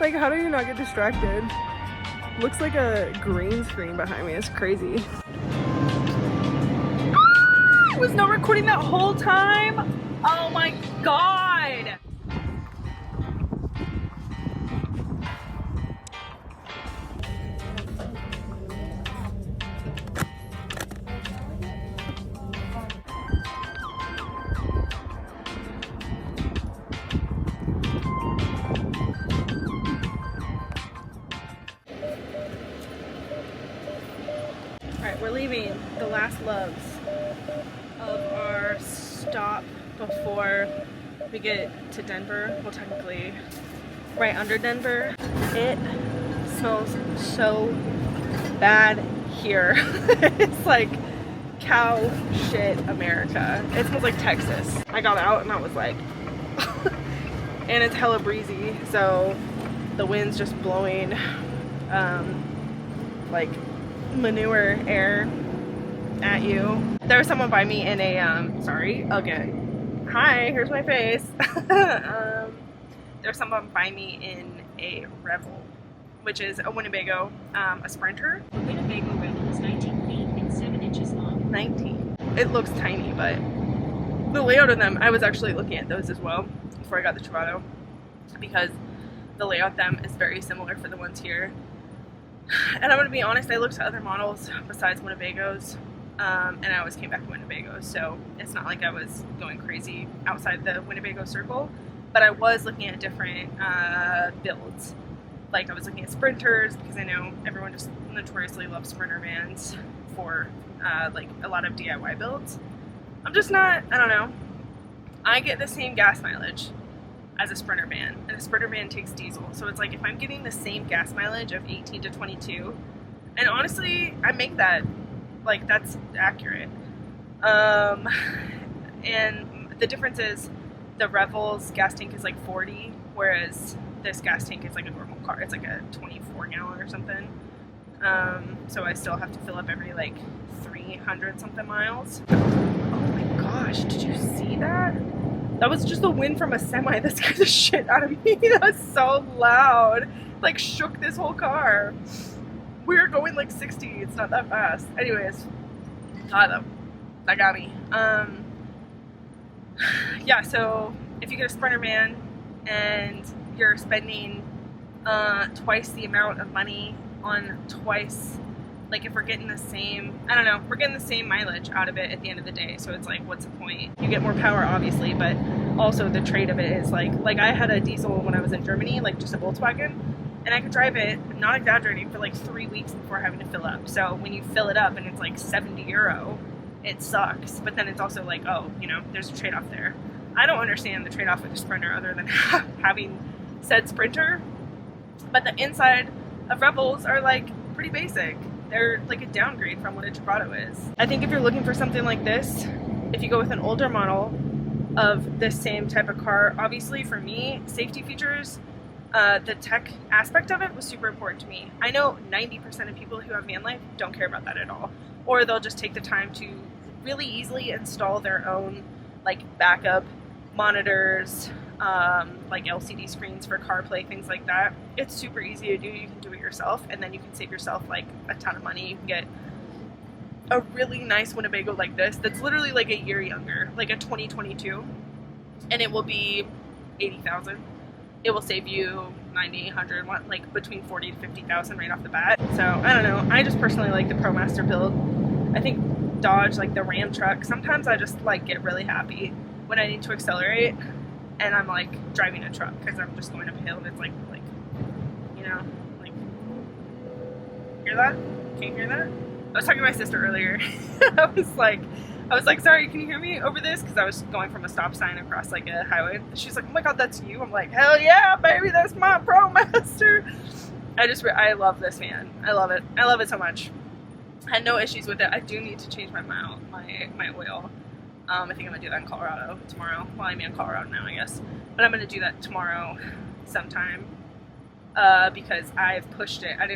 Like, how do you not get distracted? Looks like a green screen behind me. It's crazy. I was not recording that whole time. Oh my god. Alright, we're leaving the last loves of our stop before we get to Denver. Well, technically right under Denver. It smells so bad here. It's like cow shit America. It smells like Texas. I got out and I was like and it's hella breezy, so the wind's just blowing like manure air at you. There was someone by me in a sorry again, hi, here's my face. There's someone by me in a Revel, which is a Winnebago, a Sprinter. The Winnebago Revel is 19 feet and 7 inches long. 19. It looks tiny, but the layout of them, I was actually looking at those as well before I got the Travado, because the layout of them is very similar for the ones here. And I'm going to be honest, I looked at other models besides Winnebagos, and I always came back to Winnebagos, so it's not like I was going crazy outside the Winnebago circle, but I was looking at different builds. Like, I was looking at Sprinters, because I know everyone just notoriously loves Sprinter vans for like a lot of DIY builds. I'm just not, I don't know, I get the same gas mileage as a Sprinter van, and a Sprinter van takes diesel, so it's like if I'm getting the same gas mileage of 18 to 22, and honestly I make that, like, that's accurate, and the difference is the Revel's gas tank is like 40, whereas this gas tank is like a normal car, it's like a 24 gallon or something, so I still have to fill up every like 300 something miles. Oh my gosh, did you see that? That was just the wind from a semi that scared the shit out of me. That was so loud. Like, shook this whole car. We were going like 60. It's not that fast. Anyways, that got me. Yeah, so if you get a Sprinter van and you're spending twice the amount of money on twice, like if we're getting the same, I don't know, we're getting the same mileage out of it at the end of the day, so it's like, what's the point? You get more power, obviously, but also the trade of it is like I had a diesel when I was in Germany, like just a Volkswagen, and I could drive it, I'm not exaggerating, for like 3 weeks before having to fill up. So when you fill it up and it's like 70 euro, it sucks, but then it's also like, oh, you know, there's a trade-off there. I don't understand the trade-off with a Sprinter other than having said Sprinter, but the inside of Revels are like pretty basic. They're like a downgrade from what a Travado is. I think if you're looking for something like this, if you go with an older model of this same type of car, obviously for me, safety features, the tech aspect of it was super important to me. I know 90% of people who have Vanlife don't care about that at all. Or they'll just take the time to really easily install their own like backup monitors, like LCD screens for CarPlay, things like that. It's super easy to do. You can do it yourself, and then you can save yourself like a ton of money. You can get a really nice Winnebago like this that's literally like a year younger, like a 2022, and it will be 80,000. It will save you 90, 100, like between 40 to 50,000 right off the bat. So I don't know. I just personally like the Promaster build. I think Dodge, like the Ram truck, sometimes I just like get really happy when I need to accelerate and I'm like driving a truck because I'm just going uphill and it's like, you know, like, hear that? Can you hear that? I was talking to my sister earlier. I was like, sorry, can you hear me over this? Because I was going from a stop sign across like a highway. She's like, oh my god, that's you? I'm like, hell yeah, baby, that's my Promaster. I love this van. I love it. I love it so much. I had no issues with it. I do need to change my oil. I think I'm going to do that in Colorado tomorrow. Well, I'm in Colorado now, I guess. But I'm going to do that tomorrow sometime because I've pushed it. I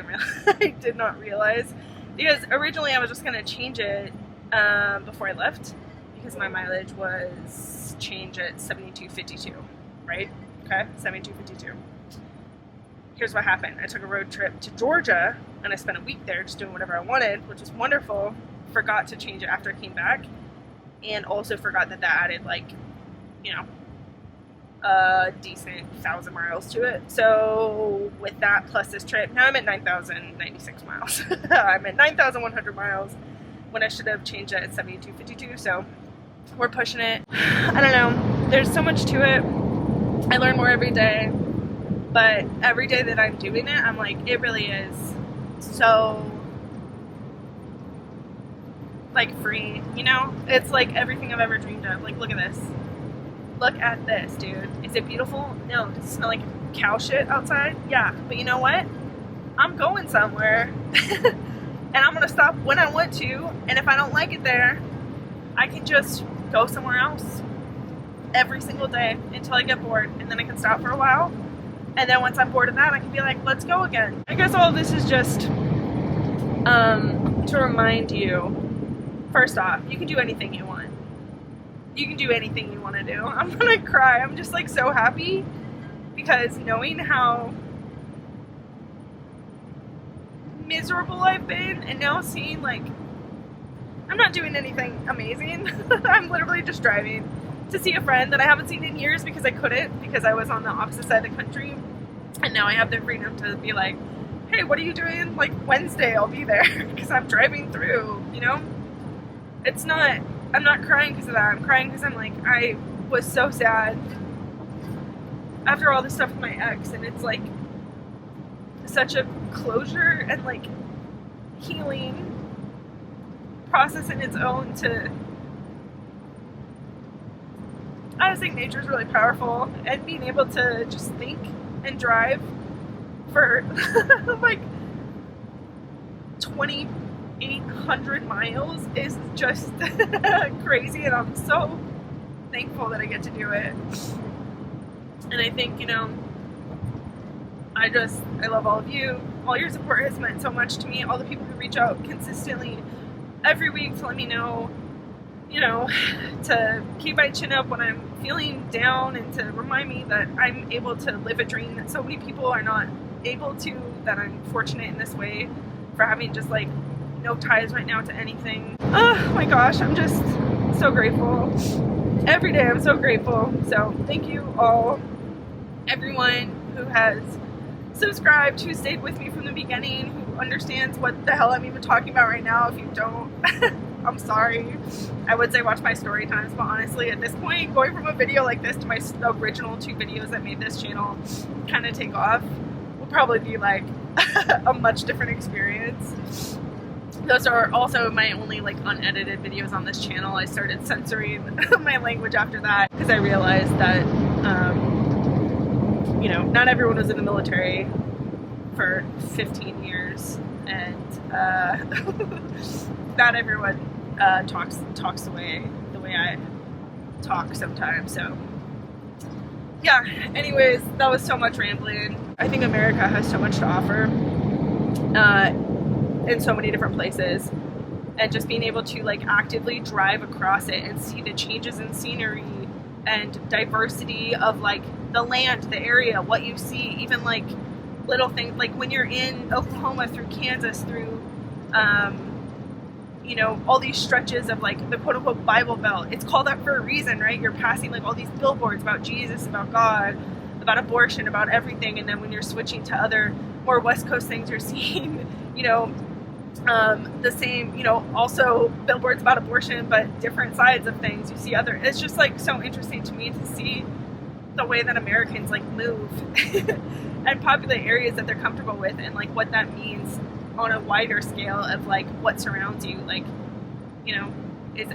did not realize. Because originally I was just going to change it before I left because my mileage was changed at 72.52, right? Okay, 72.52. here's what happened. I took a road trip to Georgia and I spent a week there just doing whatever I wanted, which was wonderful. Forgot to change it after I came back, and also forgot that added like, you know, a decent 1,000 miles to it. So with that plus this trip, now I'm at 9,096 miles. I'm at 9,100 miles when I should have changed that at 7,252. So we're pushing it. I don't know. There's so much to it. I learn more every day, but every day that I'm doing it, I'm like, it really is so like free, you know? It's like everything I've ever dreamed of. Like, look at this. Look at this, dude. Is it beautiful? No. Does it smell like cow shit outside? Yeah. But you know what? I'm going somewhere. And I'm going to stop when I want to. And if I don't like it there, I can just go somewhere else every single day until I get bored. And then I can stop for a while. And then once I'm bored of that, I can be like, let's go again. I guess all of this is just to remind you, first off, you can do anything you want. You can do anything you want to do. I'm gonna cry. I'm just like so happy because knowing how miserable I've been and now seeing like I'm not doing anything amazing. I'm literally just driving to see a friend that I haven't seen in years because I couldn't, because I was on the opposite side of the country, and now I have the freedom to be like, hey, what are you doing? Like Wednesday I'll be there because I'm driving through, you know? I'm not crying because of that. I'm crying because I'm like, I was so sad after all this stuff with my ex, and it's like such a closure and like healing process in its own to, I just think nature is really powerful, and being able to just think and drive for like 2,800 miles is just crazy, and I'm so thankful that I get to do it. And I think, you know, I love all of you. All your support has meant so much to me. All the people who reach out consistently every week to let me know, you know, to keep my chin up when I'm feeling down, and to remind me that I'm able to live a dream that so many people are not able to, that I'm fortunate in this way for having just like no ties right now to anything. Oh my gosh, I'm just so grateful. Every day I'm so grateful. So thank you all, everyone who has subscribed, who stayed with me from the beginning, who understands what the hell I'm even talking about right now. If you don't, I'm sorry. I would say watch my story times, but honestly at this point, going from a video like this to my original 2 videos that made this channel kind of take off will probably be like a much different experience. Those are also my only like unedited videos on this channel. I started censoring my language after that because I realized that you know, not everyone was in the military for 15 years, and not everyone talks the way I talk sometimes. So yeah, anyways, that was so much rambling. I think America has so much to offer in so many different places, and just being able to like actively drive across it and see the changes in scenery and diversity of like the land, the area, what you see, even like little things like when you're in Oklahoma through Kansas through you know, all these stretches of like the quote unquote Bible Belt. It's called that for a reason, right? You're passing like all these billboards about Jesus, about God, about abortion, about everything, and then when you're switching to other more West Coast things, you're seeing, you know, the same, you know, also billboards about abortion, but different sides of things. You see other, it's just like so interesting to me to see the way that Americans like move and populate areas that they're comfortable with, and like what that means on a wider scale of like what surrounds you. Like, you know,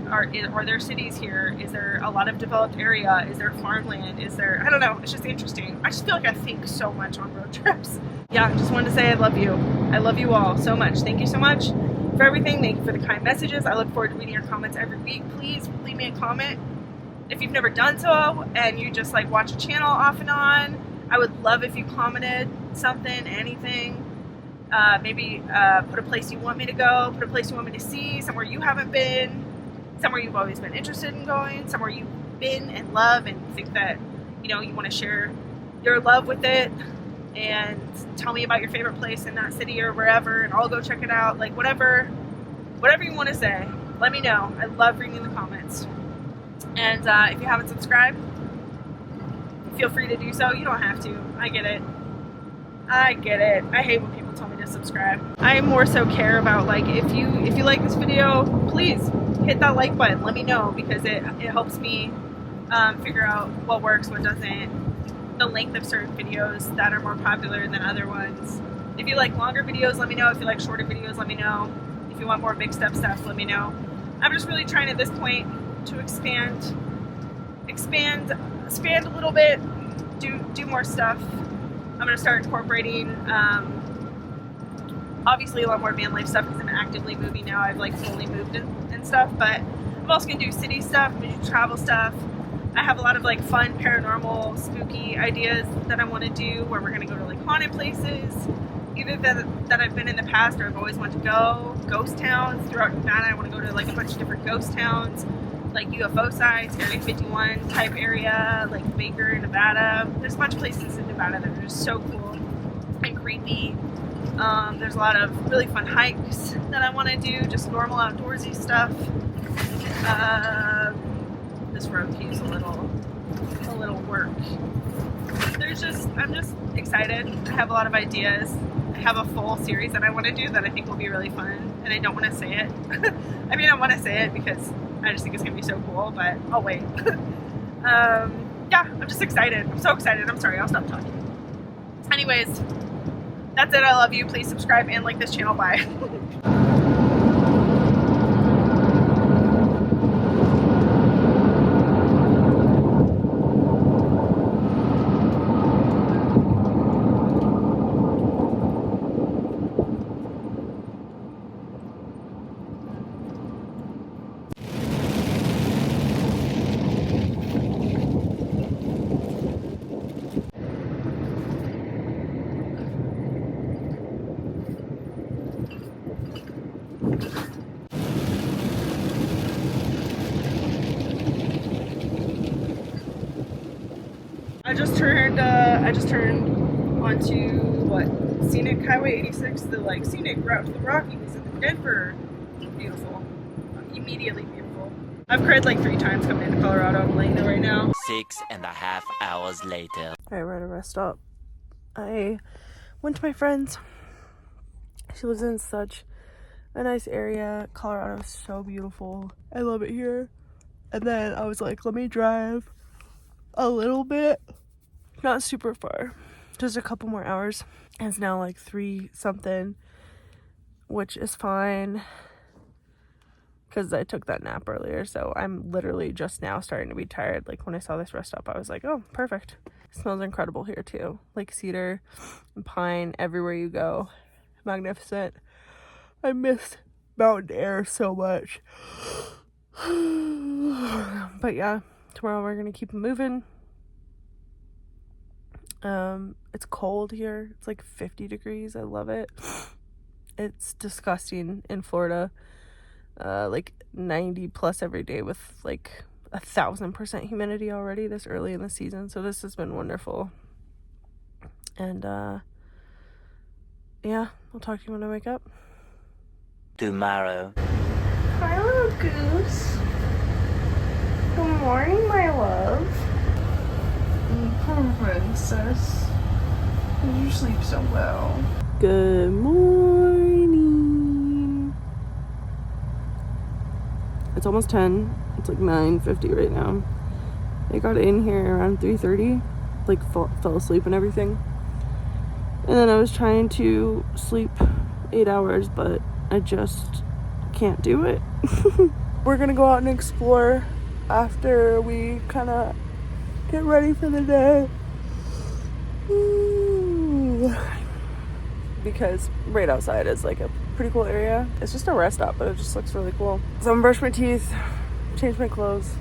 are there cities here? Is there a lot of developed area? Is there farmland? Is there, I don't know, it's just interesting. I just feel like I think so much on road trips. Yeah, I just wanted to say I love you. I love you all so much. Thank you so much for everything. Thank you for the kind messages. I look forward to reading your comments every week. Please leave me a comment if you've never done so and you just like watch a channel off and on. I would love if you commented something, anything. Maybe put a place you want me to go, put a place you want me to see, somewhere you haven't been, somewhere you've always been interested in going, somewhere you've been and love and think that, you know, you want to share your love with it. and tell me about your favorite place in that city or wherever, and I'll go check it out. Like whatever you want to say, let me know. I love reading the comments. And if you haven't subscribed, feel free to do so. You don't have to. I get it. I hate when people tell me to subscribe. I more so care about, like, if you like this video, please hit that like button. Let me know, because it helps me figure out what works, what doesn't, the length of certain videos that are more popular than other ones. If you like longer videos, let me know. If you like shorter videos, let me know. If you want more mixed up stuff, let me know. I'm just really trying at this point to expand a little bit, do more stuff. I'm going to start incorporating obviously a lot more van life stuff because I'm actively moving now. I've like fully moved and stuff, but I'm also going to do city stuff, I'm going to do travel stuff. I have a lot of like fun paranormal spooky ideas that I want to do, where we're going to go to like haunted places, either that I've been in the past or I've always wanted to go. Ghost towns throughout Nevada. I want to go to like a bunch of different ghost towns, like UFO sites, Area 51 type area, like Baker, Nevada. There's a bunch of places in Nevada that are just so cool and creepy. There's a lot of really fun hikes that I want to do, just normal outdoorsy stuff. This road keeps a little work. I'm just excited. I have a lot of ideas. I have a full series that I want to do that I think will be really fun, and I don't want to say it. I mean, I want to say it because I just think it's going to be so cool, but I'll wait. Yeah, I'm just excited. I'm so excited. I'm sorry, I'll stop talking. Anyways, that's it. I love you. Please subscribe and like this channel. Bye. I just turned onto what? Scenic Highway 86, the like scenic route to the Rockies and Denver. Beautiful. Immediately beautiful. I've cried like 3 times coming into Colorado. I'm laying there right now. 6.5 hours later. Alright, we're at a rest stop. I went to my friend's. She lives in such a nice area. Colorado is so beautiful. I love it here. And then I was like, let me drive a little bit. Not super far. Just a couple more hours. It's now like 3 something, which is fine because I took that nap earlier. So I'm literally just now starting to be tired. Like when I saw this rest stop, I was like, oh, perfect. It smells incredible here too. Like cedar and pine everywhere you go. Magnificent. I miss mountain air so much. But yeah, tomorrow we're gonna keep moving. It's cold here. It's like 50 degrees. I love it. It's disgusting in Florida. Like 90 plus every day with like 1,000% humidity already this early in the season. So this has been wonderful. And yeah, I'll talk to you when I wake up. Tomorrow. Hi, little Goose. Good morning, my love. Poor princess. You sleep so well. Good morning. It's almost 10. It's like 9:50 right now. I got in here around 3:30. Like fell asleep and everything. And then I was trying to sleep 8 hours, but I just can't do it. We're gonna go out and explore after we kind of get ready for the day. Ooh. Because right outside is like a pretty cool area. It's just a rest stop, but it just looks really cool. So I'm gonna brush my teeth, change my clothes.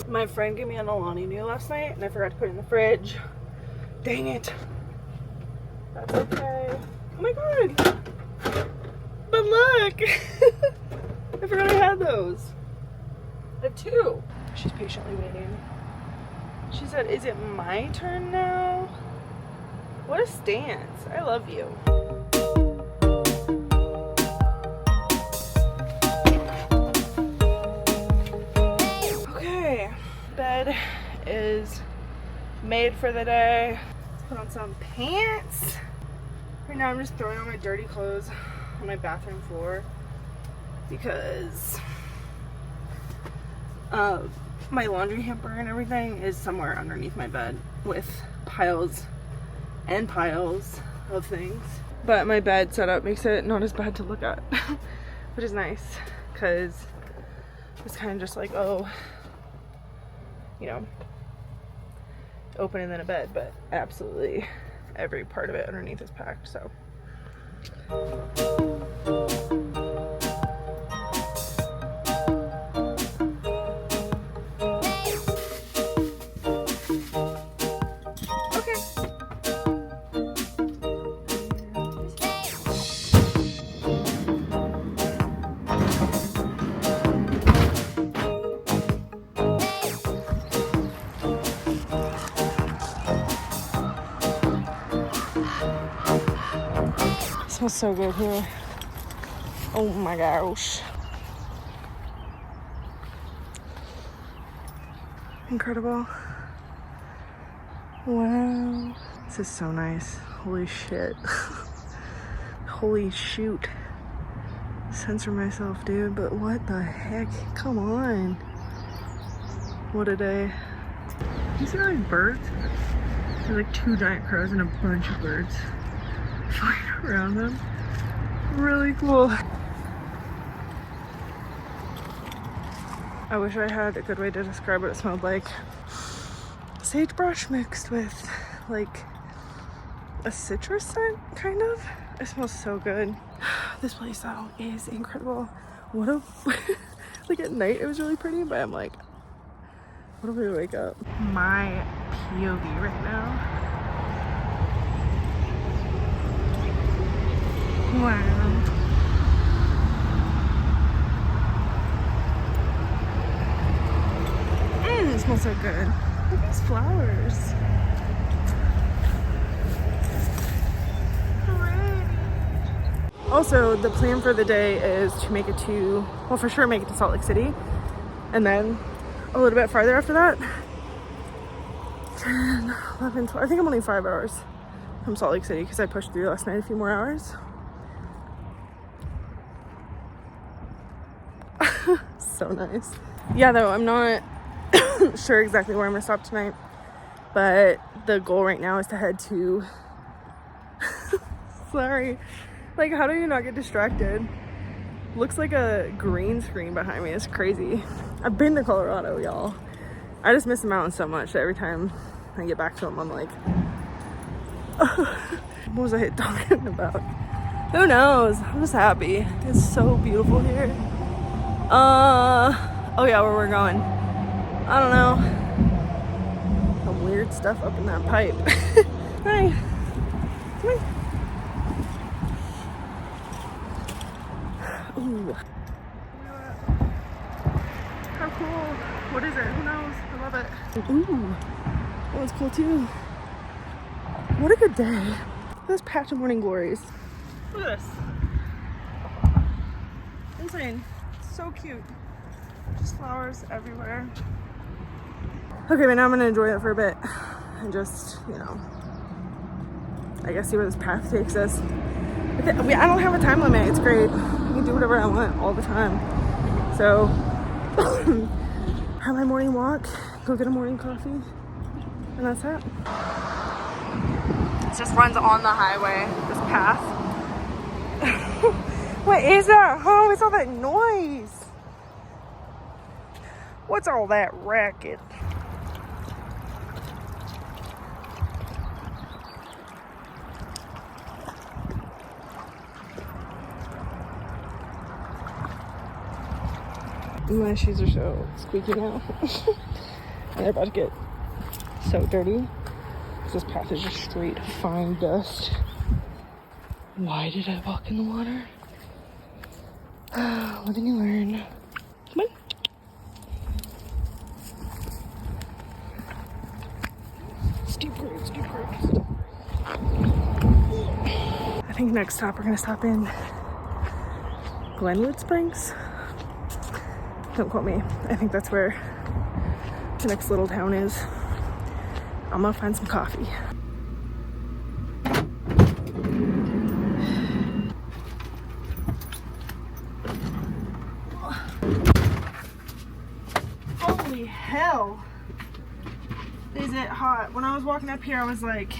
My friend gave me an Alani Nu last night and I forgot to put it in the fridge. Dang it. That's okay. Oh my god. look! I forgot I had those. I have 2. She's patiently waiting. She said, is it my turn now? What a stance. I love you. Okay, bed is made for the day. Let's put on some pants. Right now I'm just throwing on my dirty clothes on my bathroom floor because my laundry hamper and everything is somewhere underneath my bed with piles and piles of things. But my bed setup makes it not as bad to look at, which is nice because it's kind of just like, oh, you know, open and then a bed, but absolutely every part of it underneath is packed, so. Smells so good here. Oh my gosh. Incredible. Wow. This is so nice. Holy shit. Holy shoot. Censor myself, dude, but what the heck? Come on. What a day. You see all these birds? There's like 2 giant crows and a bunch of birds flying around them. Really cool. I wish I had a good way to describe what it smelled like. Sagebrush mixed with like a citrus scent, kind of. It smells so good. This place though is incredible. What a like at night it was really pretty, but I'm like, what if we wake up? My POV right now. Wow. It smells so good. Look at these flowers. Also, the plan for the day is to make it to, well, for sure make it to Salt Lake City. And then a little bit farther after that. 10, 11, 12. I think I'm only 5 hours from Salt Lake City because I pushed through last night a few more hours. So nice. Yeah, though, I'm not sure exactly where I'm gonna stop tonight, but the goal right now is to head to sorry, like, how do you not get distracted? Looks like a green screen behind me. It's crazy. I've been to Colorado, y'all. I just miss the mountains so much that every time I get back to them I'm like, what was I talking about? Who knows? I'm just happy. It's so beautiful here. Oh yeah, where we're going, I don't know. Some weird stuff up in that pipe. Hi. Come on. Ooh. How cool. What is it? Who knows? I love it. Ooh. That one's cool too. What a good day. Look at this patch of morning glories. Look at this. Insane. So cute. Just flowers everywhere. Okay, but now I'm gonna enjoy it for a bit and just, you know, I guess see where this path takes us. I don't have a time limit. It's great. I can do whatever I want all the time. So, have my morning walk, go get a morning coffee, and that's it. It just runs on the highway, this path. What is that? Oh, it's all that noise. What's all that racket? My shoes are so squeaky now. And they're about to get so dirty. This path is just straight fine dust. Why did I walk in the water? Live and you learn. Come on. Steep grades, steep grades. I think next stop we're gonna stop in Glenwood Springs. Don't quote me. I think that's where the next little town is. I'm gonna find some coffee. Holy hell. Is it hot? When I was walking up here, I was like,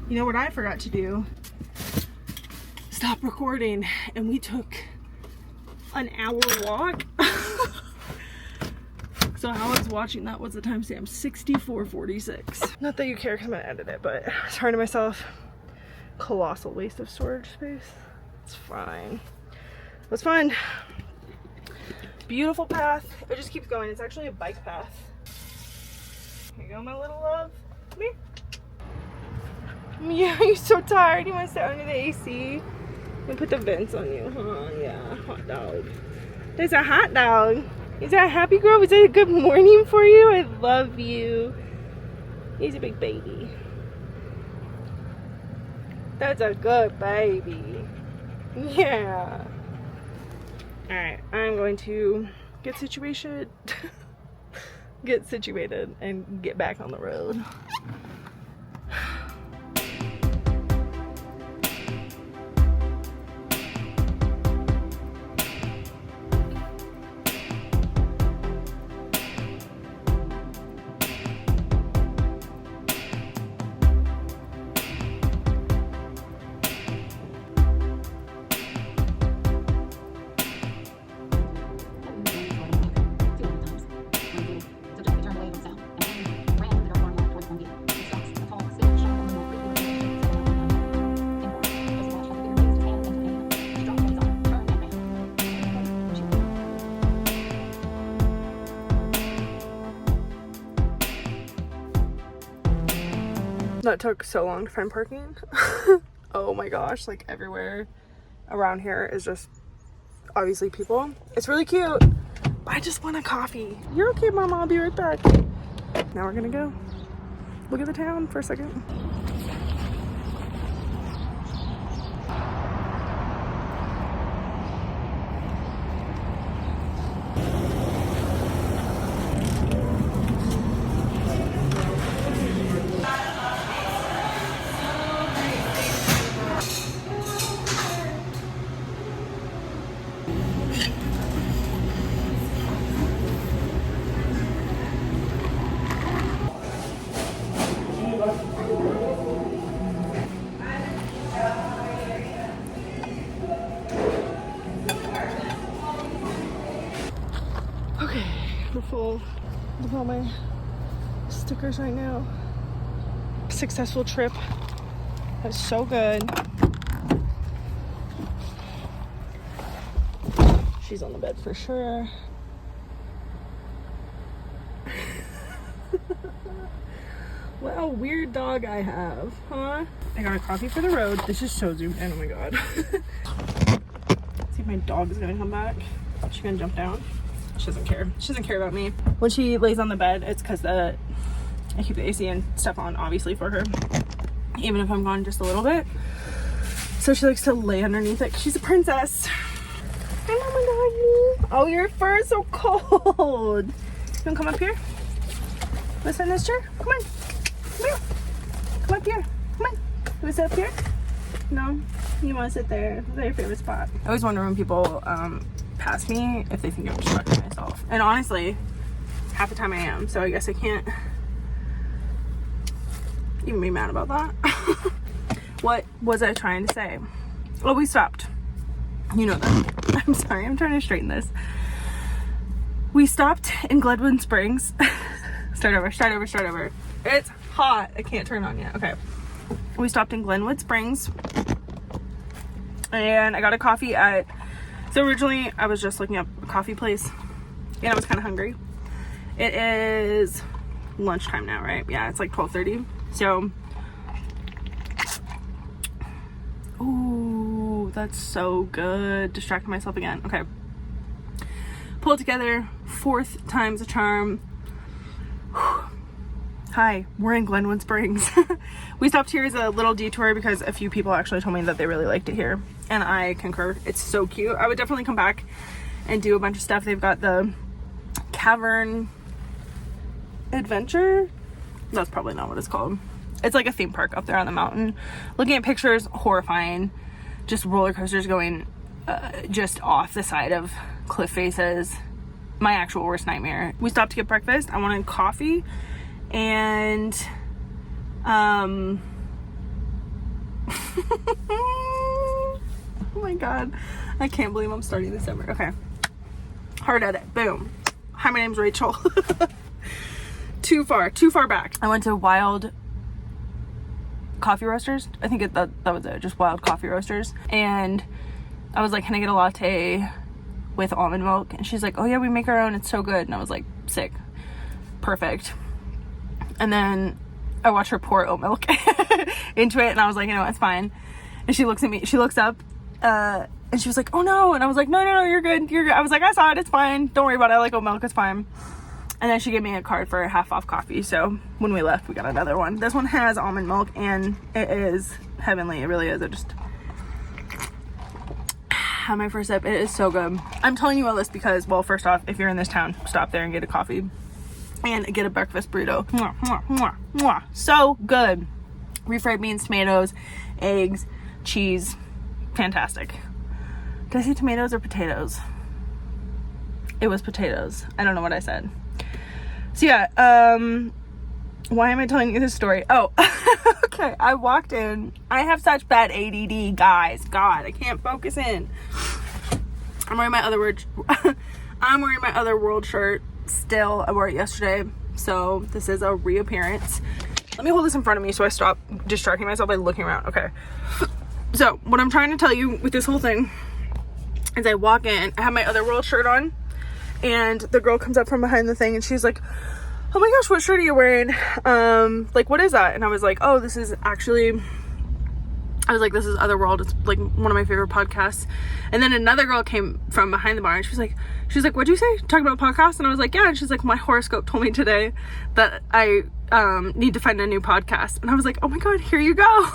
you know what I forgot to do? Stop recording. And we took an hour walk. So how I was watching that was the timestamp 64:46. Not that you care because I'm gonna edit it, but I was trying to myself, colossal waste of storage space. It's fine. It was fun. Beautiful path. It just keeps going. It's actually a bike path. Here you go, my little love. Come here. Yeah, you're so tired. You want to sit under the AC? And put the vents on you, huh? Yeah, hot dog. There's a hot dog. Is that a happy girl? Is that a good morning for you? I love you. He's a big baby. That's a good baby. Yeah. Alright, I'm going to get situated and get back on the road. That took so long to find parking. Oh my gosh, like everywhere around here is just obviously people. It's really cute, but I just want a coffee. You're okay, Mama, I'll be right back. Now we're gonna go look at the town for a second. Okay, we're full of all my stickers right now. Successful trip. That was so good. She's on the bed for sure. What a weird dog I have, huh? I got a coffee for the road. This is so zoomed in, oh my god. See if my dog is gonna come back. She's gonna jump down. She doesn't care. She doesn't care about me. When she lays on the bed, it's because I keep the AC and stuff on, obviously, for her. Even if I'm gone just a little bit. So she likes to lay underneath it. She's a princess. Oh my god. Oh, your fur is so cold. You wanna come up here? Wanna sit in this chair? Come on. Come here. Come up here. Come on. You wanna sit up here? No? You wanna sit there. Is that your favorite spot? I always wonder when people pass me if they think I'm distracting myself. And honestly, half the time I am. So I guess I can't even be mad about that. What was I trying to say? Oh, we stopped. You know that. I'm sorry, I'm trying to straighten this. We stopped in Glenwood Springs. Start over. It's hot. I can't turn on yet. Okay. We stopped in Glenwood Springs. And I got a coffee at... So originally, I was just looking up a coffee place. And I was kind of hungry. It is lunchtime now, right? Yeah, it's like 12:30. So... Ooh, that's so good. Distracting myself again. Okay. pull it together. 4th time's a charm. Hi, we're in Glenwood Springs. We stopped here as a little detour because a few people actually told me that they really liked it here, and I concur. It's so cute. I would definitely come back and do a bunch of stuff. They've got the Cavern Adventure. That's probably not what it's called. It's like a theme park up there on the mountain. Looking at pictures, horrifying. Just roller coasters going just off the side of cliff faces. My actual worst nightmare. We stopped to get breakfast. I wanted coffee and oh my god, I can't believe I'm starting this over. Okay, hard edit. Boom. Hi, my name's Rachel. too far back. I went to Wild Coffee Roasters. I think that was it, just Wild Coffee Roasters. And I was like, can I get a latte with almond milk? And she's like, oh yeah, we make our own, it's so good. And I was like, sick, perfect. And then I watched her pour oat milk into it, and I was like, you know, it's fine. And she looks at me, she looks up, and she was like, oh no. And I was like, no, you're good, you're good. I was like, I saw it, it's fine, don't worry about it, I like oat milk, it's fine. And then she gave me a card for half off coffee, so when we left we got another one. This one has almond milk and it is heavenly. It really is. I just had my first sip. It is so good. I'm telling you all this because, well, first off, if you're in this town, stop there and get a coffee and get a breakfast burrito. Mwah, mwah, mwah, mwah. So good. Refried beans, tomatoes, eggs, cheese. Fantastic. Did I say tomatoes or potatoes? It was potatoes. I don't know what I said. So yeah, why am I telling you this story? Oh, okay, I walked in. I have such bad ADD, guys. God, I can't focus in. I'm wearing my other world shirt still. I wore it yesterday, so this is a reappearance. Let me hold this in front of me so I stop distracting myself by looking around. Okay. So what I'm trying to tell you with this whole thing is I walk in, I have my other world shirt on, and the girl comes up from behind the thing and she's like, oh my gosh, what shirt are you wearing? Like, what is that? And I was like, oh, this is Otherworld. It's like one of my favorite podcasts. And then another girl came from behind the bar and she was like, what'd you say? Talking about podcasts? And I was like, yeah. And she's like, my horoscope told me today that I need to find a new podcast. And I was like, oh my God, here you go.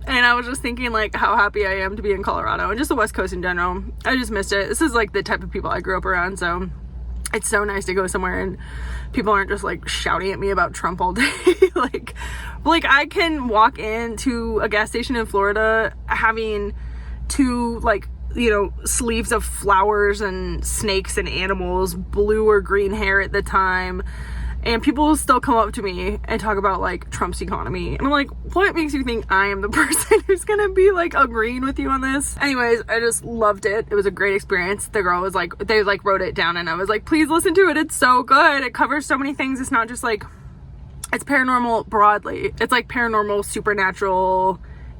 And I was just thinking like how happy I am to be in Colorado and just the West Coast in general. I just missed it. This is like the type of people I grew up around, so it's so nice to go somewhere and people aren't just like shouting at me about Trump all day. like I can walk into a gas station in Florida having two, like, you know, sleeves of flowers and snakes and animals, blue or green hair at the time, and people will still come up to me and talk about like Trump's economy. And I'm like, what makes you think I am the person who's gonna be like agreeing with you on this? Anyways, I just loved it. It was a great experience. The girl was like, they like wrote it down and I was like, please listen to it. It's so good. It covers so many things. It's not just like, it's paranormal broadly. It's like paranormal, supernatural,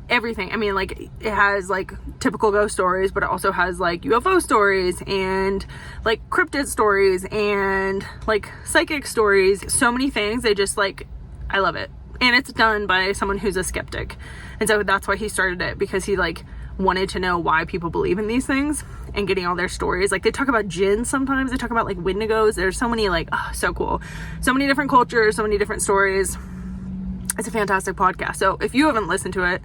everything. I mean, like, it has like typical ghost stories, but it also has like UFO stories and like cryptid stories and like psychic stories. So many things. They just like, I love it. And it's done by someone who's a skeptic. And so that's why he started it, because he like wanted to know why people believe in these things and getting all their stories. Like, they talk about jinns sometimes. They talk about like wendigos. There's so many, like, oh, so cool. So many different cultures, so many different stories. It's a fantastic podcast. So if you haven't listened to it,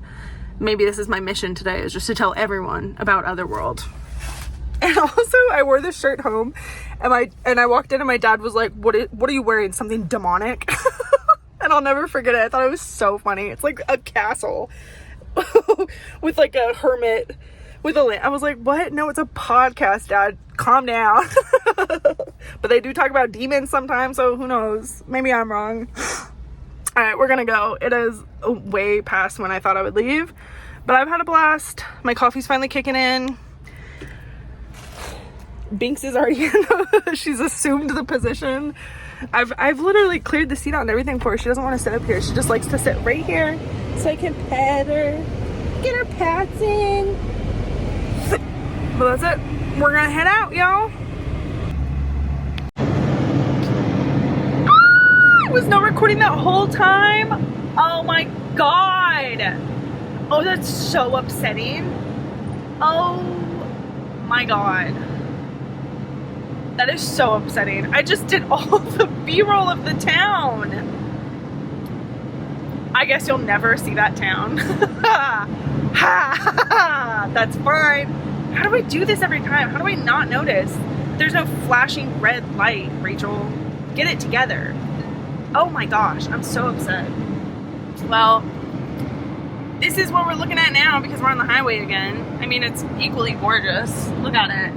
maybe this is my mission today, is just to tell everyone about Otherworld. And also, I wore this shirt home, and I walked in, and my dad was like, "What are you wearing? Something demonic?" And I'll never forget it. I thought it was so funny. It's like a castle with like a hermit with a lamp. I was like, "What? No, it's a podcast, Dad. Calm down." But they do talk about demons sometimes, so who knows? Maybe I'm wrong. All right, we're gonna go. It is way past when I thought I would leave, but I've had a blast. My coffee's finally kicking in. Binks is already in. She's assumed the position. I've literally cleared the seat out and everything for her. She doesn't want to sit up here. She just likes to sit right here so I can pet her, get her pats in. But that's it. We're gonna head out, y'all. Was not recording that whole time. Oh my God. Oh, that's so upsetting. Oh my God. That is so upsetting. I just did all the B-roll of the town. I guess you'll never see that town. That's fine. How do I do this every time? How do I not notice? There's no flashing red light, Rachel. Get it together. Oh my gosh, I'm so upset. Well, this is what we're looking at now because we're on the highway again. I mean, it's equally gorgeous. Look at it.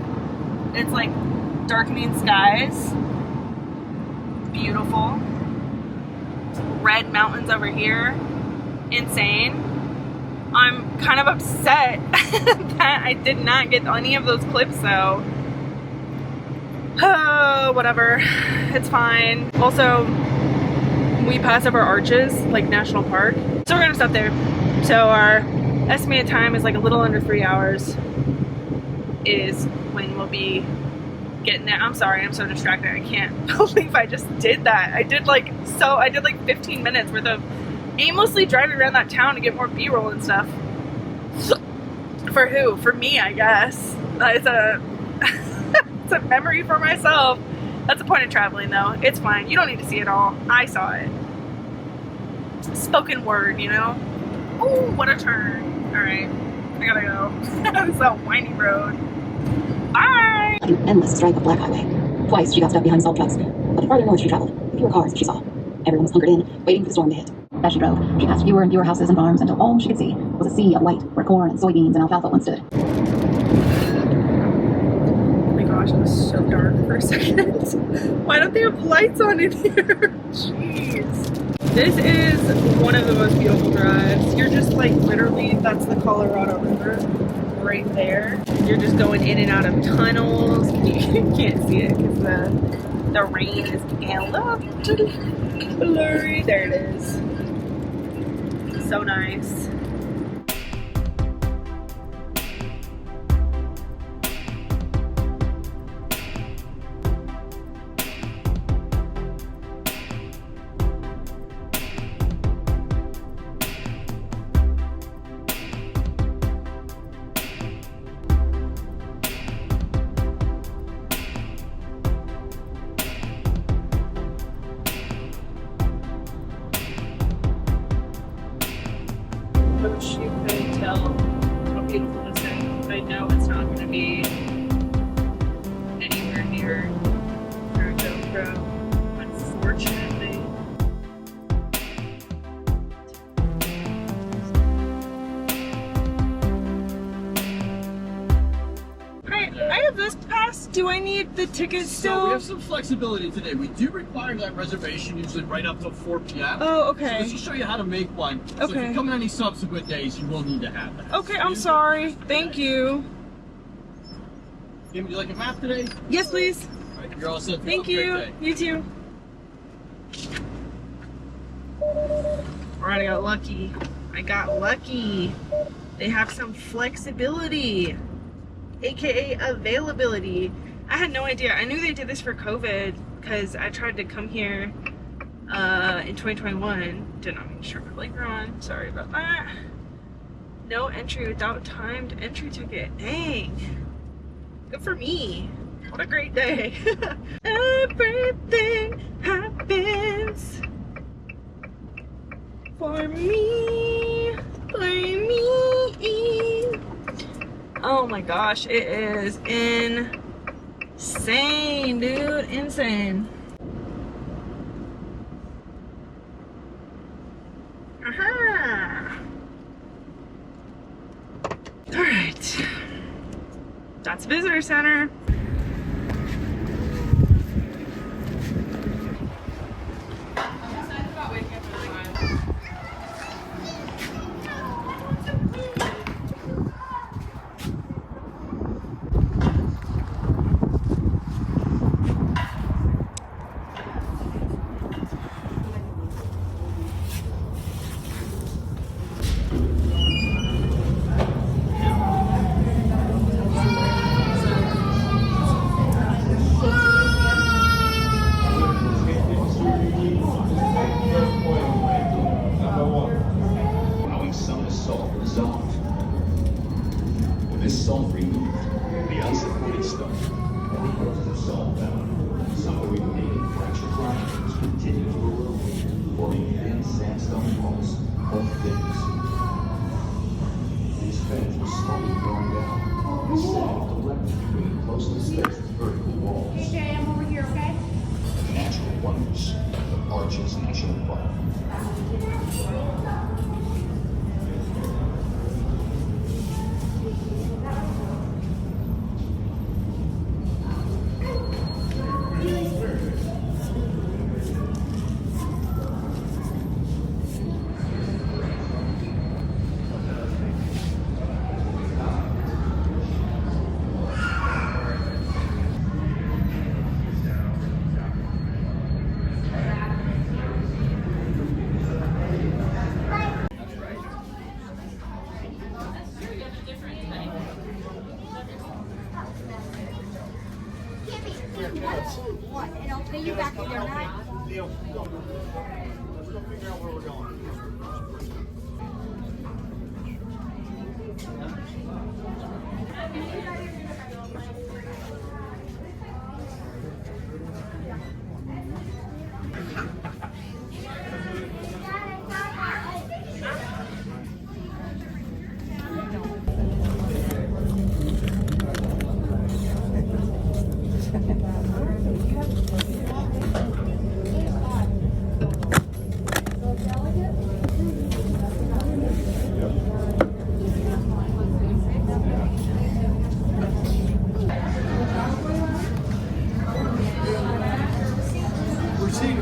It's like darkening skies. Beautiful. Red mountains over here. Insane. I'm kind of upset that I did not get any of those clips though. Oh, whatever. It's fine. Also, we pass over Arches, like National Park. So we're gonna stop there. So our estimated time is like a little under 3 hours is when we'll be getting there. I'm sorry, I'm so distracted. I can't believe I just did that. I did like 15 minutes worth of aimlessly driving around that town to get more B-roll and stuff. For who? For me, I guess. It's a it's a memory for myself. That's the point of traveling though. It's fine. You don't need to see it all. I saw it. Spoken word, you know? Oh, what a turn. Alright. I gotta go. It's a windy road. Bye! An endless stripe of black highway. Twice she got stuck behind salt trucks, but the farther north she traveled, the fewer cars she saw. Everyone was hunkered in, waiting for the storm to hit. As she drove, she passed fewer and fewer houses and farms until all she could see was a sea of white where corn and soybeans and alfalfa once stood. Oh my gosh, it was so dark for a second. Why don't they have lights on in here? Jeez. This is one of the most beautiful drives. You're just like literally, that's the Colorado River right there. You're just going in and out of tunnels. You can't see it because the rain is getting a little blurry. There it is. So nice. Wish you could tell how beautiful this is. I know it's not going to be anywhere near our GoPro, unfortunately. I have this pass. Do I need the ticket still? So we have some flexibility today. We do require that reservation usually right up till 4 p.m. Oh, okay. So let's just show you how to make one. So if Okay. you come in any subsequent days, you will need to have that. Okay, I'm sorry. Thank you. Would you like a map today? Yes, please. All right, you're all set. Thank Have a great you. day. You too. Alright, I got lucky. They have some flexibility, aka availability. I had no idea. I knew they did this for COVID because I tried to come here in 2021. Did not make sure my legs were on. Sorry about that. No entry without timed entry ticket. Dang. Good for me. What a great day. Everything happens for me. For me. Oh my gosh, it is insane, dude. Insane. Aha. Alright. That's Visitor Center. Arches National Park. And I'll pay you back in your night. Deal. Let's go figure out where we're going. We're seeing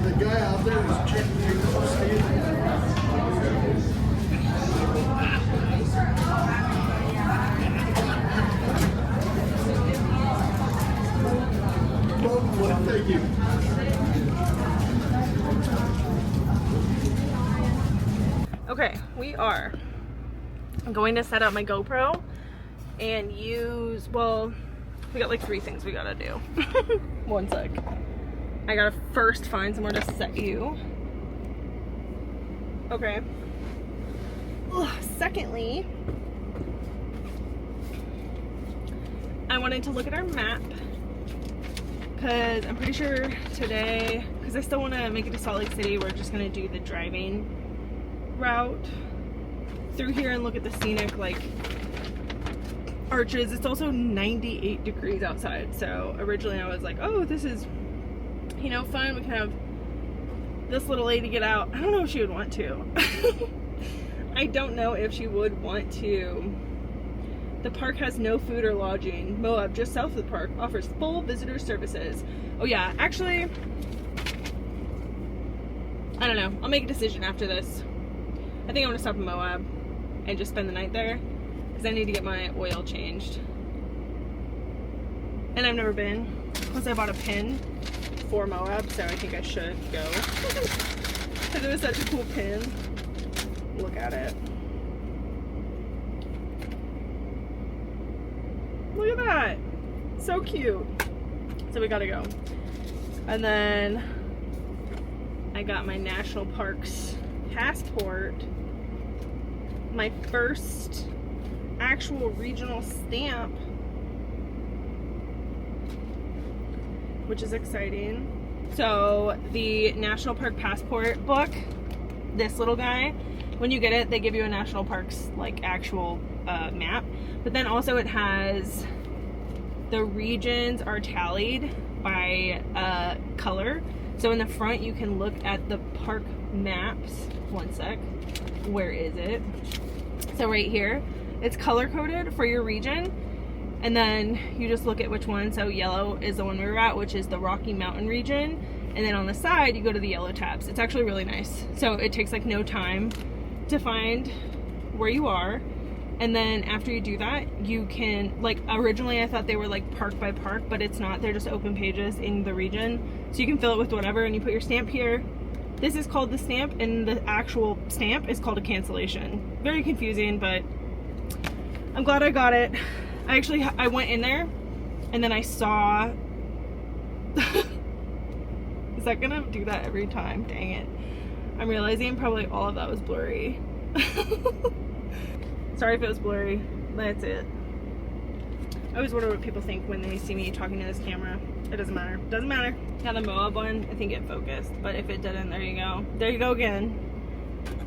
the guy out there is checking your speed. Thank you. Okay, we are going to set up my GoPro and use, well, we got like 3 things we gotta do. One sec. I gotta first find somewhere to set you. Okay. Ugh, secondly, I wanted to look at our map because I'm pretty sure today, because I still want to make it to Salt Lake City, we're just going to do the driving route through here and look at the scenic like arches. It's also 98 degrees outside, so originally I was like, oh, this is, you know, fun, we can have this little lady get out. I don't know if she would want to. I don't know if she would want to. The park has no food or lodging. Moab, just south of the park, offers full visitor services. Oh yeah, actually, I don't know. I'll make a decision after this. I think I'm gonna stop in Moab and just spend the night there because I need to get my oil changed. And I've never been. Plus I bought a pin for Moab, so I think I should go. Because it was such a cool pin. Look at it. Look at that. So cute. So we gotta go. And then I got my national parks passport. My first actual regional stamp, which is exciting. So the national park passport book, this little guy, when you get it, they give you a national parks like actual map, but then also it has the regions are tallied by color. So in the front you can look at the park maps. One sec, where is it? So right here, it's color coded for your region, and then you just look at which one. So yellow is the one we were at, which is the Rocky Mountain region, and then on the side you go to the yellow tabs. It's actually really nice. So it takes like no time to find where you are, and then after you do that you can, like, originally I thought they were like park by park, but it's not. They're just open pages in the region, so you can fill it with whatever, and you put your stamp here. This is called the stamp, and the actual stamp is called a cancellation. Very confusing, but I'm glad I got it. I went in there and then I saw is that gonna do that every time? Dang it. I'm realizing probably all of that was blurry. Sorry if it was blurry. That's it. I always wonder what people think when they see me talking to this camera. It doesn't matter. Doesn't matter. Yeah, the Moab one, I think it focused, but if it didn't, there you go. There you go again.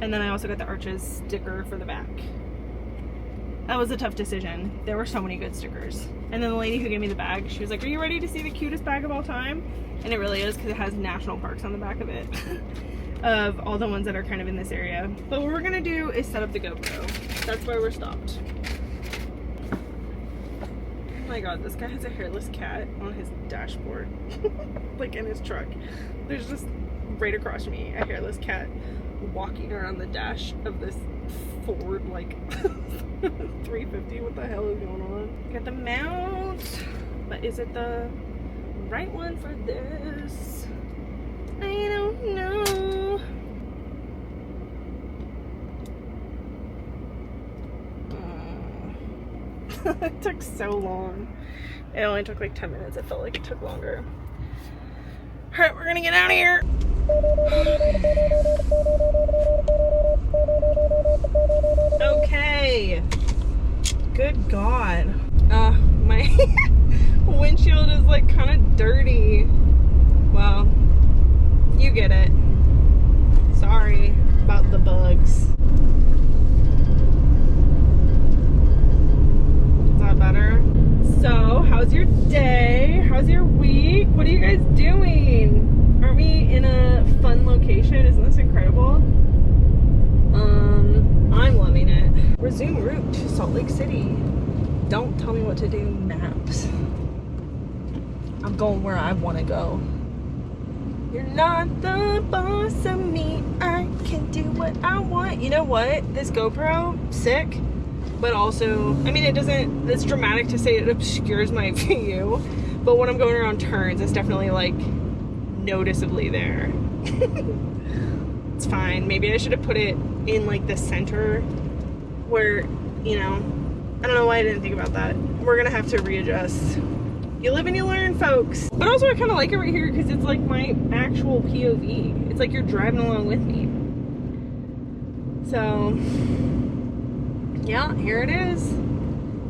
And then I also got the Arches sticker for the back. That was a tough decision. There were so many good stickers. And then the lady who gave me the bag, she was like, are you ready to see the cutest bag of all time? And it really is, because it has national parks on the back of it. Of all the ones that are kind of in this area. But what we're gonna do is set up the GoPro. That's why we're stopped. Oh my god, this guy has a hairless cat on his dashboard. Like in his truck. There's just right across from me a hairless cat walking around the dash of this Ford like 350. What the hell is going on? Got the mount, but is it the right one for this? I don't know. It took so long. It only took like 10 minutes. It felt like it took longer. Alright, we're gonna get out of here. Okay. Good God. My windshield is like kind of dirty. Well, you get it. Sorry about the bugs. Is that better? So, how's your day? How's your week? What are you guys doing? Aren't we in a fun location? Isn't this incredible? I'm loving it. Resume route to Salt Lake City. Don't tell me what to do, maps. I'm going where I want to go. You're not the boss of me. I can do what I want. You know what? This GoPro, sick. But also, I mean, it's dramatic to say it obscures my view. But when I'm going around turns, it's definitely like noticeably there. It's fine. Maybe I should have put it in like the center where, you know, I don't know why I didn't think about that. We're gonna have to readjust. You live and you learn, folks. But also I kind of like it right here because it's like my actual POV. It's like you're driving along with me. So, yeah, here it is.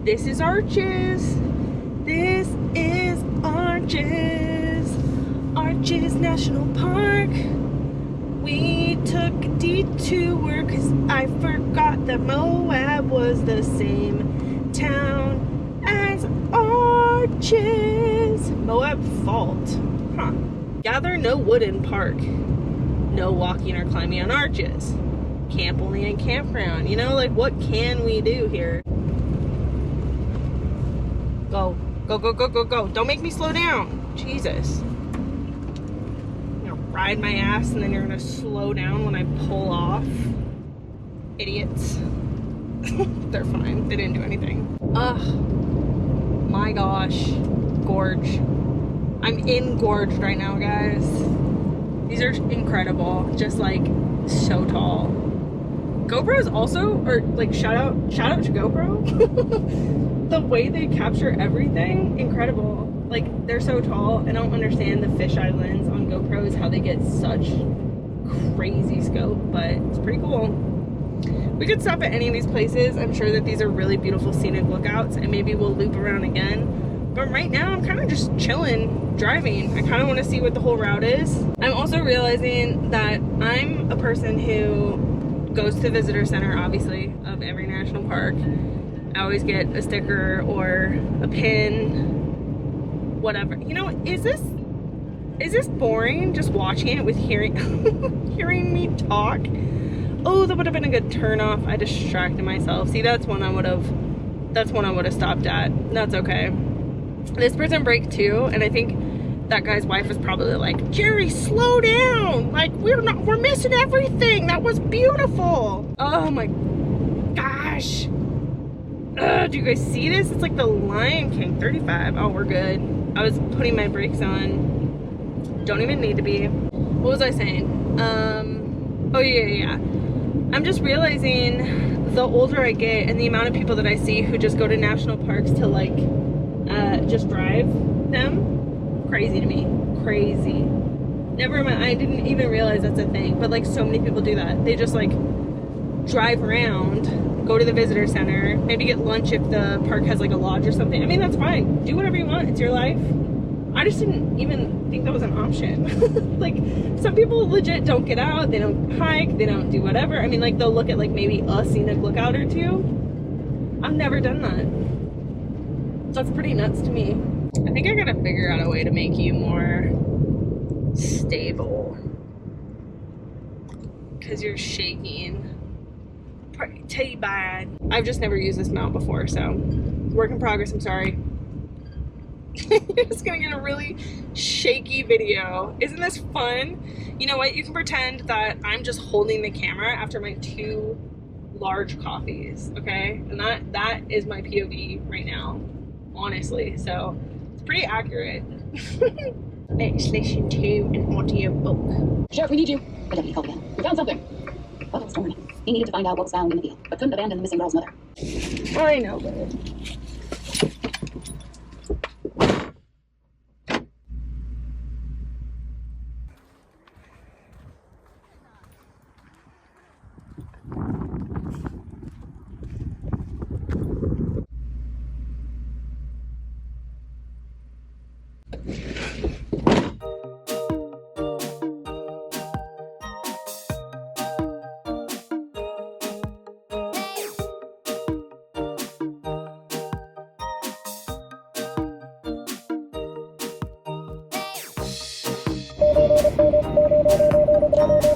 This is Arches. This is Arches. Arches National Park. We took a detour because I forgot that Moab was the same town as Arches. Moab Fault. Huh. Gather no wood in park. No walking or climbing on Arches. Camp only in campground. You know, like, what can we do here? Go. Go, go, go, go, go. Don't make me slow down. Jesus. Ride my ass and then you're gonna slow down when I pull off. Idiots. They're fine. They didn't do anything. Ugh. My gosh. Gorge. I'm engorged right now, guys. These are incredible. Just like so tall. GoPros also, or like shout out to GoPro. The way they capture everything, incredible. Like, they're so tall. I don't understand the fisheye lens on GoPros, how they get such crazy scope, but it's pretty cool. We could stop at any of these places. I'm sure that these are really beautiful scenic lookouts, and maybe we'll loop around again. But right now, I'm kind of just chilling, driving. I kind of want to see what the whole route is. I'm also realizing that I'm a person who goes to the visitor center, obviously, of every national park. I always get a sticker or a pin, whatever. You know, is this boring just watching it with hearing me talk? Oh, that would have been a good turn off. I distracted myself. See, that's one I would have stopped at. That's okay. This person braked too, and I think that guy's wife was probably like, Jerry, slow down. Like, we're missing everything. That was beautiful. Oh my gosh. Do you guys see this? It's like the Lion King. 35. Oh, we're good. I was putting my brakes on. Don't even need to be. What was I saying? Oh yeah. I'm just realizing the older I get and the amount of people that I see who just go to national parks to like just drive them, crazy to me. Crazy. Never mind. I didn't even realize that's a thing, but like so many people do that. They just like drive around, go to the visitor center, maybe get lunch if the park has like a lodge or something. I mean, that's fine. Do whatever you want. It's your life. I just didn't even think that was an option. Like, some people legit don't get out. They don't hike. They don't do whatever. I mean, like, they'll look at like maybe a scenic lookout or two. I've never done that. That's pretty nuts to me. I think I gotta figure out a way to make you more stable. Because you're shaking pretty bad. I've just never used this mount before, so work in progress, I'm sorry. You're just gonna get a really shaky video. Isn't this fun? You know what? You can pretend that I'm just holding the camera after my 2 large coffees, okay? And that is my POV right now, honestly. So it's pretty accurate. Let's listen to an audio book. Sheriff, we need you. The deputy called again. We found something. Oh, it's torn. He needed to find out what was found in the field, but couldn't abandon the missing girl's mother. I know, babe.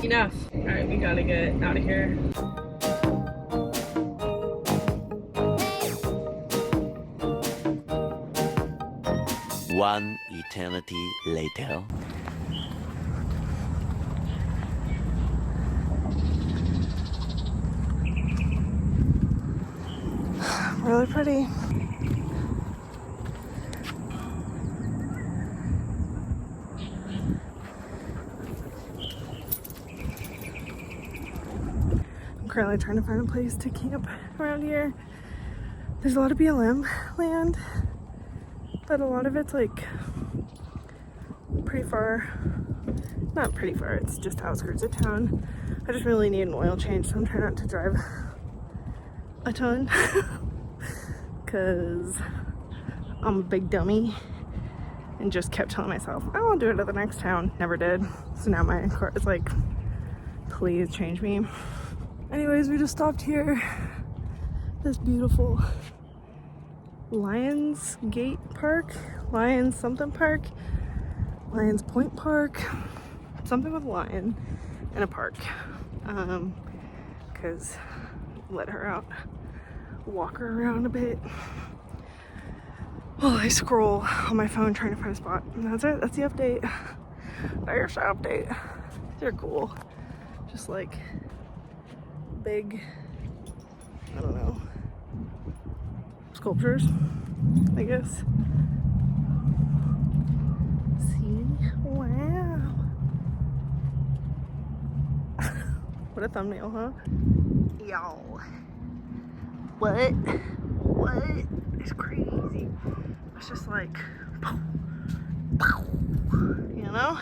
Enough. Alright, we gotta get out of here. One eternity later. Really pretty. I'm currently trying to find a place to camp around here. There's a lot of BLM land, but a lot of it's like pretty far. Not pretty far, it's just outskirts of town. I just really need an oil change, so I'm trying not to drive a ton because I'm a big dummy and just kept telling myself, I won't do it at the next town. Never did. So now my car is like, please change me. Anyways, we just stopped here. This beautiful Lions Gate Park, Lions something park, Lions Point Park, something with lion and a park. Because let her out, walk her around a bit while I scroll on my phone trying to find a spot. And that's it. That's the update. There's the update. They're cool. Just like big, I don't know, sculptures, I guess. See? Wow. What a thumbnail, huh? Y'all. What? What? It's crazy. It's just like, you know?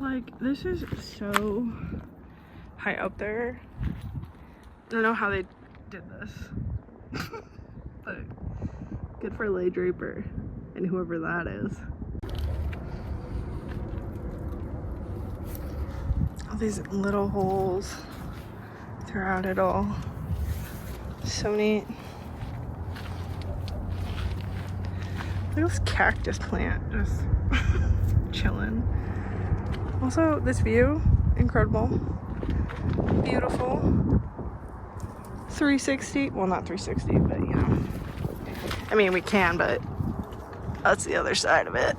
Like, this is so high up there. I don't know how they did this. But good for Lay Draper and whoever that is. All these little holes throughout it all. So neat. Look at this cactus plant just chilling. Also, this view, incredible. Beautiful. 360, well, not 360, but you know. I mean, we can, but that's the other side of it.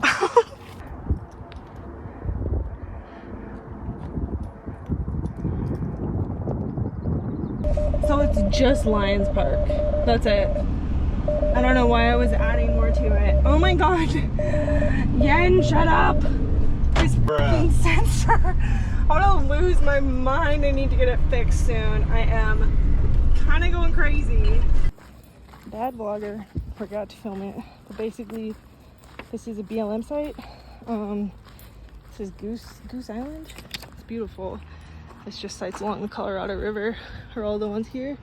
So it's just Lions Park. That's it. I don't know why I was adding more to it. Oh my god. Yen, shut up. This freaking sensor. I'm gonna lose my mind. I need to get it fixed soon. I am kind of going crazy. Bad vlogger. Forgot to film it. But basically, this is a BLM site. This is Goose Island. It's beautiful. It's just sites along the Colorado River are all the ones here.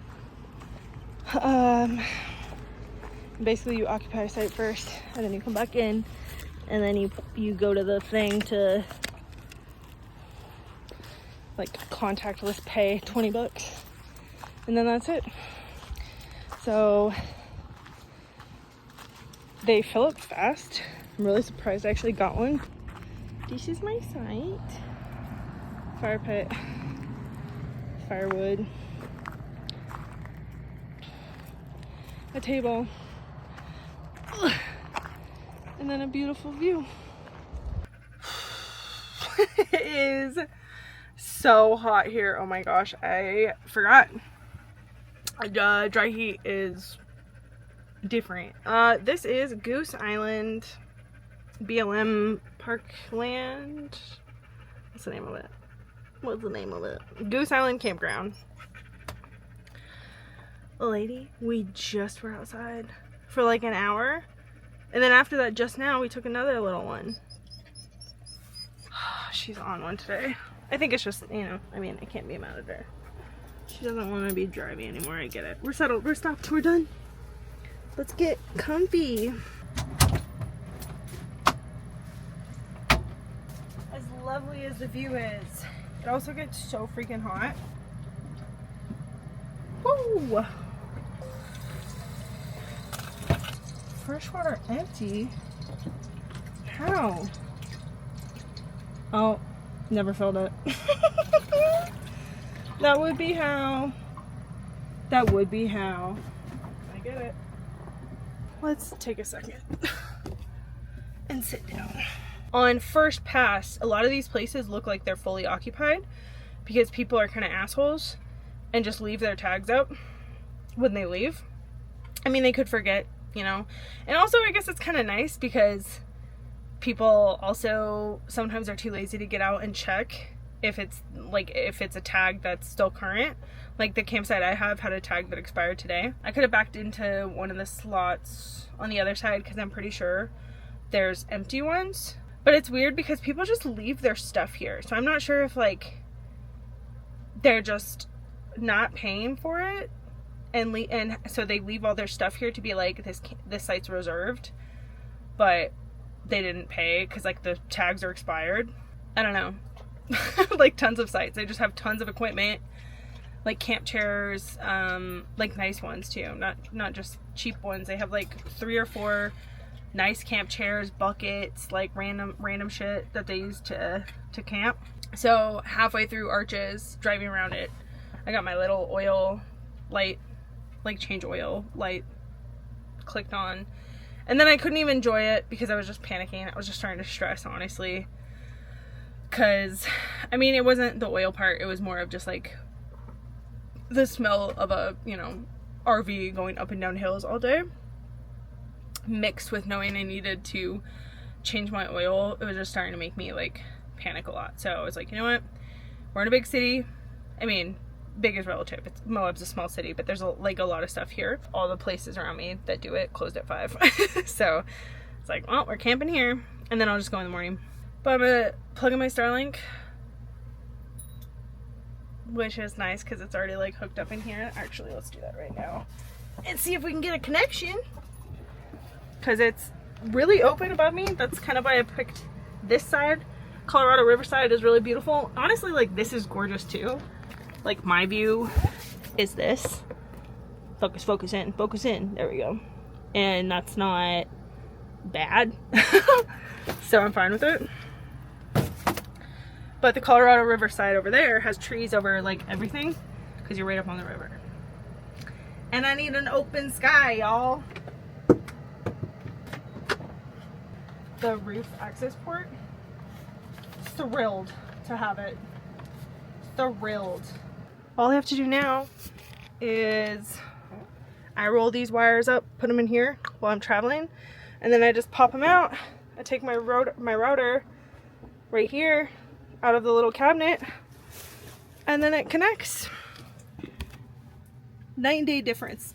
Basically you occupy a site first and then you come back in and then you go to the thing to like contactless pay $20 and then that's it. So they fill up fast. I'm really surprised I actually got one. This is my site. Fire pit, firewood, a table, and then a beautiful view. It is so hot here. Oh my gosh, I forgot. Dry heat is different. This is Goose Island BLM Parkland. What's the name of it? What's the name of it? Goose Island Campground. Lady, we just were outside for like an hour. And then after that, just now, we took another little one. She's on one today. I think it's just, you know, I mean, I can't be mad at her. She doesn't want to be driving anymore. I get it. We're settled. We're stopped. We're done. Let's get comfy. As lovely as the view is, it also gets so freaking hot. Woo! Freshwater empty? How? Oh, never filled it. That would be how. That would be how. I get it. Let's take a second and sit down. On first pass, a lot of these places look like they're fully occupied because people are kind of assholes and just leave their tags up when they leave. I mean, they could forget, you know. And also, I guess it's kind of nice because people also sometimes are too lazy to get out and check if it's a tag that's still current. Like the campsite I have had a tag that expired today. I could have backed into one of the slots on the other side because I'm pretty sure there's empty ones. But it's weird because people just leave their stuff here. So I'm not sure if like they're just not paying for it and so they leave all their stuff here to be like this site's reserved, but they didn't pay because like the tags are expired. I don't know. Like tons of sites, they just have tons of equipment, like camp chairs, like nice ones too, not just cheap ones. They have like 3 or 4 nice camp chairs, buckets, like random shit that they use to camp. So halfway through Arches, driving around it, I got my little oil light, like change oil light, clicked on, and then I couldn't even enjoy it because I was just panicking. I was just starting to stress, honestly. Because, I mean, it wasn't the oil part, it was more of just like the smell of a, you know, RV going up and down hills all day, mixed with knowing I needed to change my oil. It was just starting to make me like panic a lot. So I was like, you know what, we're in a big city. I mean, big is relative. Moab's a small city, but there's a lot of stuff here. All the places around me that do it closed at 5. So it's like, well, we're camping here, and then I'll just go in the morning. But I'm gonna plug in my Starlink, which is nice because it's already like hooked up in here. Actually, let's do that right now and see if we can get a connection, because it's really open above me. That's kind of why I picked this side. Colorado Riverside is really beautiful. Honestly, like this is gorgeous too. Like my view is this. Focus in. There we go. And that's not bad. So I'm fine with it. But the Colorado Riverside over there has trees over like everything because you're right up on the river. And I need an open sky, y'all. The roof access port. Thrilled to have it. Thrilled. All I have to do now is I roll these wires up, put them in here while I'm traveling, and then I just pop them out. I take my router right here out of the little cabinet, and then it connects. 9-day difference.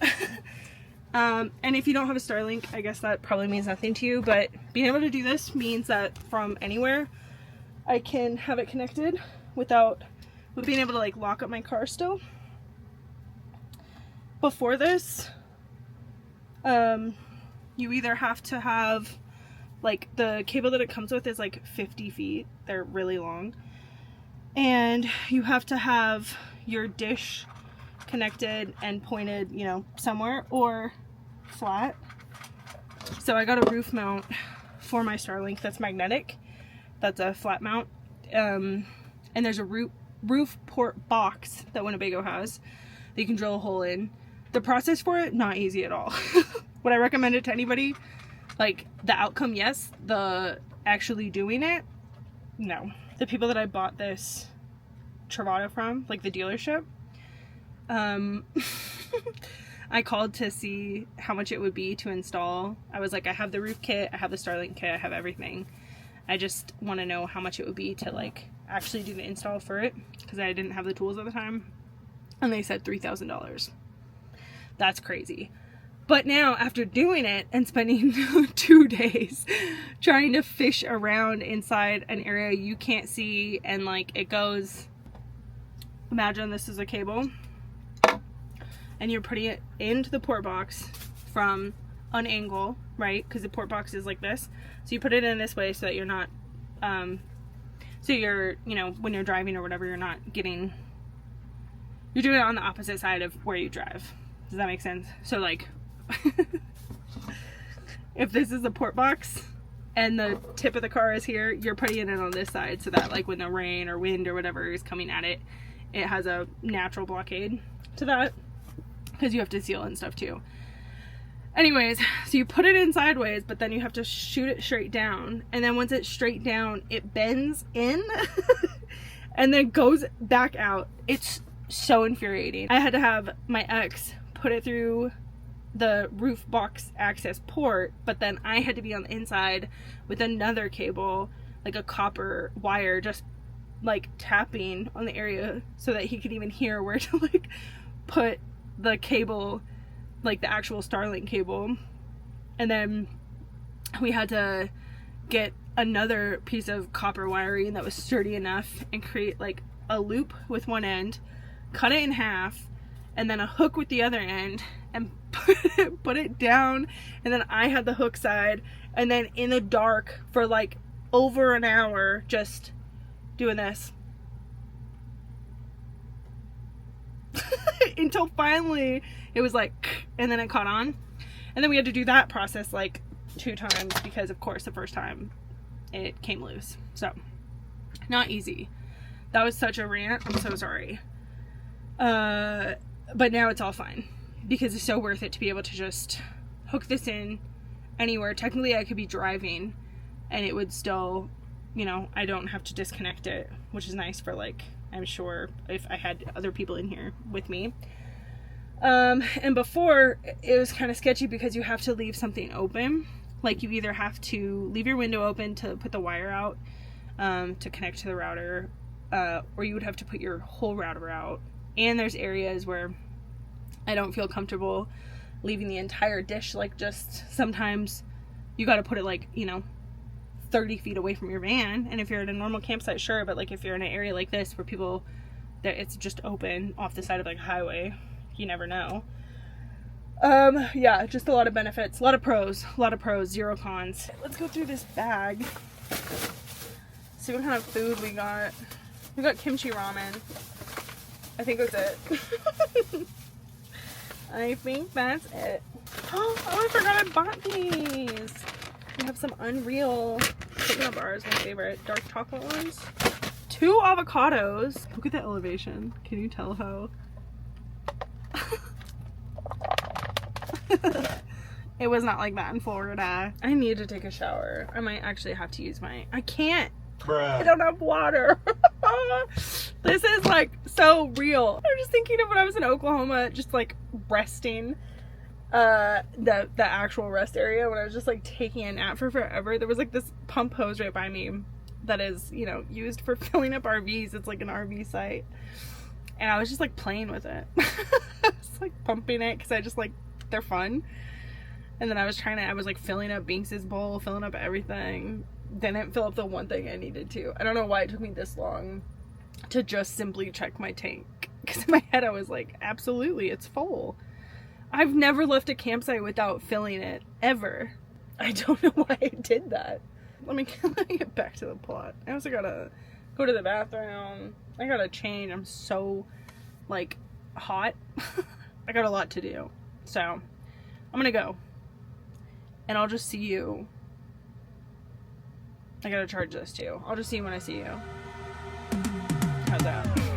And if you don't have a Starlink, I guess that probably means nothing to you, but being able to do this means that from anywhere I can have it connected without being able to like lock up my car still. Before this, you either have to have like the cable that it comes with is like 50 feet. They're really long. And you have to have your dish connected and pointed, you know, somewhere, or flat. So I got a roof mount for my Starlink that's magnetic. That's a flat mount. And there's a roof port box that Winnebago has that you can drill a hole in. The process for it, not easy at all. Would I recommend it to anybody? Like, the outcome, yes. The actually doing it, no. The people that I bought this Travato from, like the dealership, I called to see how much it would be to install. I was like, I have the roof kit, I have the Starlink kit, I have everything. I just want to know how much it would be to like actually do the install for it, because I didn't have the tools at the time. And they said $3,000. That's crazy. But now, after doing it and spending 2 days trying to fish around inside an area you can't see, and like it goes, imagine this is a cable and you're putting it into the port box from an angle, right? Because the port box is like this. So you put it in this way so that you're not, so you're, you know, when you're driving or whatever, you're not getting, you're doing it on the opposite side of where you drive. Does that make sense? So like, if this is the port box and the tip of the car is here, you're putting it on this side so that like when the rain or wind or whatever is coming at it, it has a natural blockade to that, because you have to seal and stuff too. Anyways, so you put it in sideways, but then you have to shoot it straight down, and then once it's straight down, it bends in and then goes back out. It's so infuriating. I had to have my ex put it through the roof box access port, but then I had to be on the inside with another cable, like a copper wire, just like tapping on the area so that he could even hear where to like put the cable, like the actual Starlink cable. And then we had to get another piece of copper wiring that was sturdy enough and create like a loop with one end, cut it in half, and then a hook with the other end, and put it down. And then I had the hook side, and then in the dark for like over an hour just doing this until finally it was like, and then it caught on. And then we had to do that process like 2 times, because of course the first time it came loose. So not easy. That was such a rant. I'm so sorry. But now it's all fine, because it's so worth it to be able to just hook this in anywhere. Technically I could be driving and it would still, you know, I don't have to disconnect it, which is nice for like, I'm sure if I had other people in here with me. And before, it was kind of sketchy because you have to leave something open. Like, you either have to leave your window open to put the wire out, to connect to the router, or you would have to put your whole router out. And there's areas where I don't feel comfortable leaving the entire dish. Like, just sometimes you got to put it like, you know, 30 feet away from your van. And if you're at a normal campsite, sure, but like if you're in an area like this where people, that it's just open off the side of like a highway, you never know. Yeah, just a lot of benefits, a lot of pros, 0 cons. Let's go through this bag, see what kind of food we got. We got kimchi ramen. I think that's it. I think that's it. Oh, I forgot I bought these. We have some Unreal coconut bars, my favorite. Dark chocolate ones. 2 avocados. Look at the elevation. Can you tell how? It was not like that in Florida. I need to take a shower. I might actually have to use my... I can't. Bruh. I don't have water. This is like so real. I'm just thinking of when I was in Oklahoma, just like resting. The actual rest area, when I was just like taking a nap for forever. There was like this pump hose right by me that is, you know, used for filling up RVs. It's like an RV site, and I was just like playing with it. I was like pumping it because I just like, they're fun. And then I was like filling up Binks's bowl, filling up everything. Didn't fill up the one thing I needed to. I don't know why it took me this long to just simply check my tank, because in my head I was like, absolutely, it's full. I've never left a campsite without filling it, ever. I don't know why I did that. Let me get back to the plot. I also gotta go to the bathroom. I gotta change. I'm so, like, hot. I got a lot to do. So I'm gonna go. And I'll just see you. I gotta charge this too. I'll just see you when I see you. How's that?